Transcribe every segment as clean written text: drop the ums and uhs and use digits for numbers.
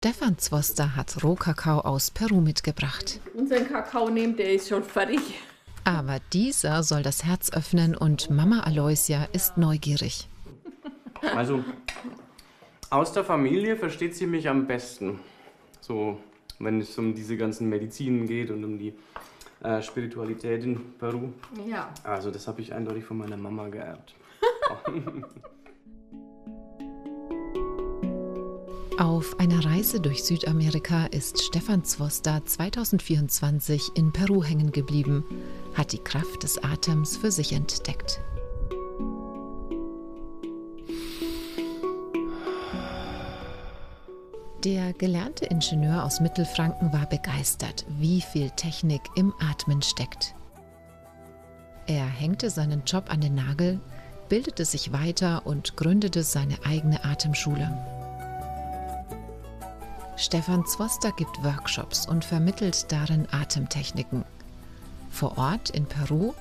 Stefan Zwoster hat Rohkakao aus Peru mitgebracht. Unseren Kakao nehmen, der ist schon fertig. Aber dieser soll das Herz öffnen und Mama Aloysia ist neugierig. Also, aus der Familie versteht sie mich am besten. So, wenn es um diese ganzen Medizinen geht und um die Spiritualität in Peru. Ja. Also, das habe ich eindeutig von meiner Mama geerbt. Auf einer Reise durch Südamerika ist Stefan Zwoster 2024 in Peru hängen geblieben, hat die Kraft des Atems für sich entdeckt. Der gelernte Ingenieur aus Mittelfranken war begeistert, wie viel Technik im Atmen steckt. Er hängte seinen Job an den Nagel, bildete sich weiter und gründete seine eigene Atemschule. Stefan Zwoster gibt Workshops und vermittelt darin Atemtechniken. Vor Ort in Peru,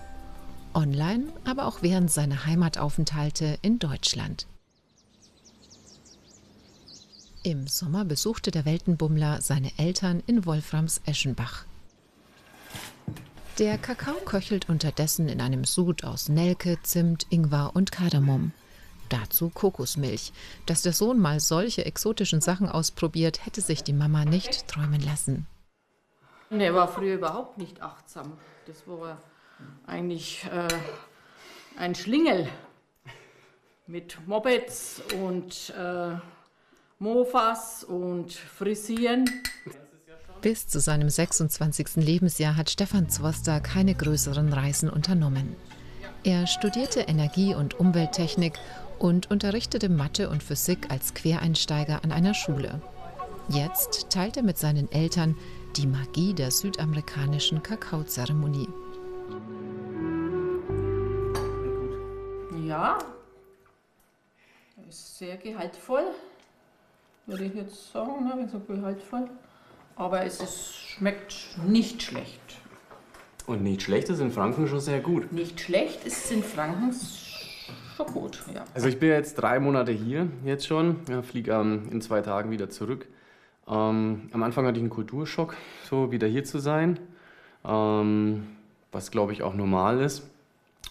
online, aber auch während seiner Heimataufenthalte in Deutschland. Im Sommer besuchte der Weltenbummler seine Eltern in Wolframs-Eschenbach. Der Kakao köchelt unterdessen in einem Sud aus Nelke, Zimt, Ingwer und Kardamom. Dazu Kokosmilch. Dass der Sohn mal solche exotischen Sachen ausprobiert, hätte sich die Mama nicht träumen lassen. Der war früher überhaupt nicht achtsam. Das war eigentlich ein Schlingel mit Mopeds und Mofas und Frisieren. Bis zu seinem 26. Lebensjahr hat Stefan Zwoster keine größeren Reisen unternommen. Er studierte Energie- und Umwelttechnik und unterrichtete Mathe und Physik als Quereinsteiger an einer Schule. Jetzt teilt er mit seinen Eltern die Magie der südamerikanischen Kakaozeremonie. Ja, ist sehr gehaltvoll, würde ich jetzt sagen, ne? So gehaltvoll. Aber schmeckt nicht schlecht. Und nicht schlecht ist in Franken schon sehr gut. Nicht schlecht ist in Franken schon gut, ja. Also ich bin jetzt 3 Monate hier, jetzt schon. Ja, fliege in 2 Tagen wieder zurück. Am Anfang hatte ich einen Kulturschock, so wieder hier zu sein. Was glaube ich auch normal ist.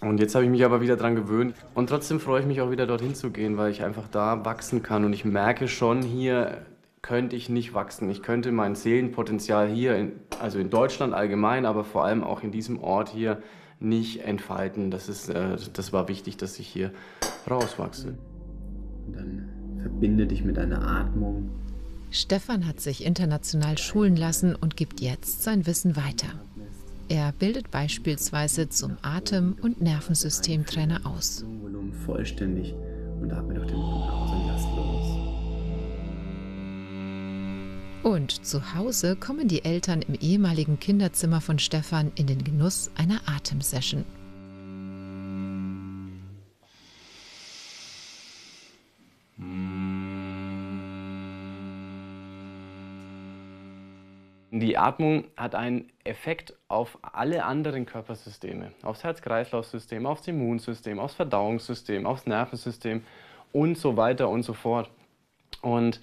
Und jetzt habe ich mich aber wieder dran gewöhnt. Und trotzdem freue ich mich auch wieder dorthin zu gehen, weil ich einfach da wachsen kann. Und ich merke schon, hier könnte ich nicht wachsen. Ich könnte mein Seelenpotenzial hier, also in Deutschland allgemein, aber vor allem auch in diesem Ort hier, nicht entfalten. Das war wichtig, dass ich hier rauswachse. Und dann verbinde dich mit deiner Atmung. Stefan hat sich international schulen lassen und gibt jetzt sein Wissen weiter. Er bildet beispielsweise zum Atem- und Nervensystemtrainer aus. Volumen vollständig und atme durch den Mund aus und lass los. Und zu Hause kommen die Eltern im ehemaligen Kinderzimmer von Stefan in den Genuss einer Atemsession. Die Atmung hat einen Effekt auf alle anderen Körpersysteme, aufs Herz-Kreislauf-System, aufs Immunsystem, aufs Verdauungssystem, aufs Nervensystem und so weiter und so fort. Und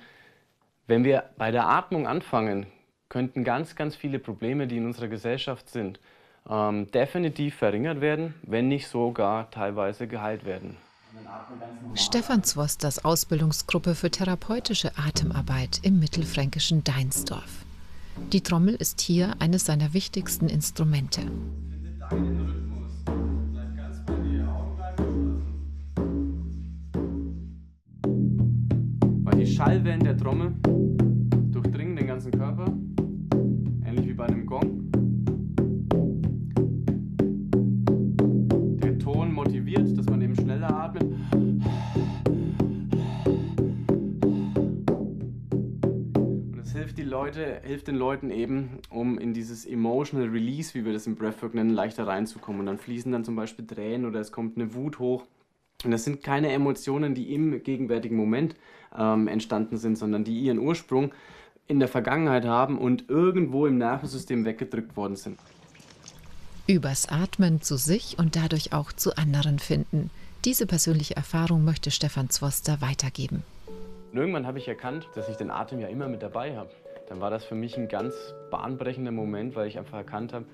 wenn wir bei der Atmung anfangen, könnten ganz, ganz viele Probleme, die in unserer Gesellschaft sind, definitiv verringert werden, wenn nicht sogar teilweise geheilt werden. Stefan Zwosters Ausbildungsgruppe für therapeutische Atemarbeit im mittelfränkischen Deinsdorf. Die Trommel ist hier eines seiner wichtigsten Instrumente. Weil die Schallwellen der Trommel durchdringen den ganzen Körper, ähnlich wie bei einem Gong. Der Ton motiviert, dass man eben schneller atmet. Und es hilft den Leuten eben, um in dieses Emotional Release, wie wir das im Breathwork nennen, leichter reinzukommen. Und dann fließen dann zum Beispiel Tränen oder es kommt eine Wut hoch. Und das sind keine Emotionen, die im gegenwärtigen Moment entstanden sind, sondern die ihren Ursprung in der Vergangenheit haben und irgendwo im Nervensystem weggedrückt worden sind. Übers Atmen zu sich und dadurch auch zu anderen finden. Diese persönliche Erfahrung möchte Stefan Zwoster weitergeben. Und irgendwann habe ich erkannt, dass ich den Atem ja immer mit dabei habe. Dann war das für mich ein ganz bahnbrechender Moment, weil ich einfach erkannt habe,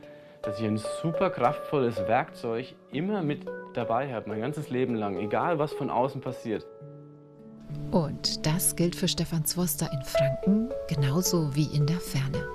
dass ich ein super kraftvolles Werkzeug immer mit dabei habe, mein ganzes Leben lang, egal was von außen passiert. Und das gilt für Stefan Zwoster in Franken genauso wie in der Ferne.